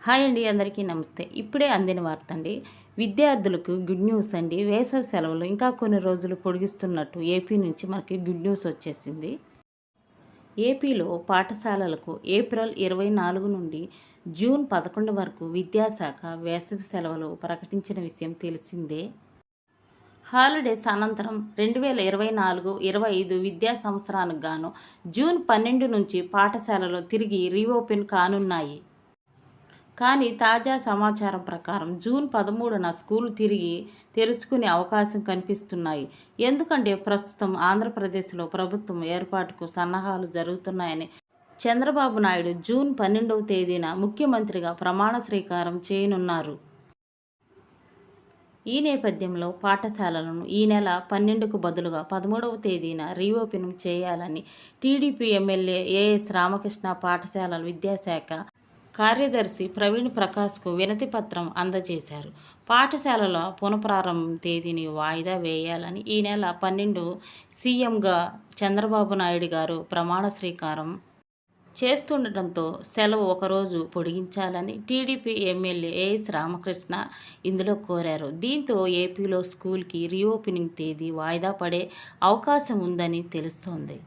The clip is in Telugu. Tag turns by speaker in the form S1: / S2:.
S1: హాయ్ అండి, అందరికీ నమస్తే. ఇప్పుడే అందిన వార్త అండి. విద్యార్థులకు గుడ్ న్యూస్ అండి. వేసవి సెలవులు ఇంకా కొన్ని రోజులు పొడిగిస్తున్నట్టు ఏపీ నుంచి మనకి గుడ్ న్యూస్ వచ్చేసింది. ఏపీలో పాఠశాలలకు ఏప్రిల్ 24 నుండి జూన్ 11 వరకు విద్యాశాఖ వేసవి సెలవులు ప్రకటించిన విషయం తెలిసిందే. హాలిడేస్ అనంతరం 2024-25 విద్యా సంవత్సరానికి గాను జూన్ 12 నుంచి పాఠశాలలు తిరిగి రీఓపెన్ కానున్నాయి. కానీ తాజా సమాచారం ప్రకారం జూన్ 13న స్కూలు తిరిగి తెరుచుకునే అవకాశం కనిపిస్తున్నాయి. ఎందుకంటే ప్రస్తుతం ఆంధ్రప్రదేశ్లో ప్రభుత్వం ఏర్పాటుకు సన్నాహాలు జరుగుతున్నాయని చంద్రబాబు నాయుడు జూన్ 12వ తేదీన ముఖ్యమంత్రిగా ప్రమాణ స్వీకారం చేయనున్నారు. ఈ నేపథ్యంలో పాఠశాలలను ఈ నెల 12కు బదులుగా 13వ తేదీన రీఓపెన్ చేయాలని టీడీపీ ఎమ్మెల్యే ఏఎస్ రామకృష్ణ పాఠశాలల విద్యాశాఖ కార్యదర్శి ప్రవీణ్ ప్రకాశ్కు వినతి పత్రం అందజేశారు. పాఠశాలల పునఃప్రారంభం తేదీని వాయిదా వేయాలని ఈ నెల 12 సీఎంగా చంద్రబాబు నాయుడు గారు ప్రమాణ స్వీకారం చేస్తుండటంతో సెలవు ఒకరోజు పొడిగించాలని టీడీపీ ఎమ్మెల్యే ఏఎస్ రామకృష్ణ ఇందులో కోరారు. దీంతో ఏపీలో స్కూల్కి రీఓపెనింగ్ తేదీ వాయిదా పడే అవకాశం ఉందని తెలుస్తోంది.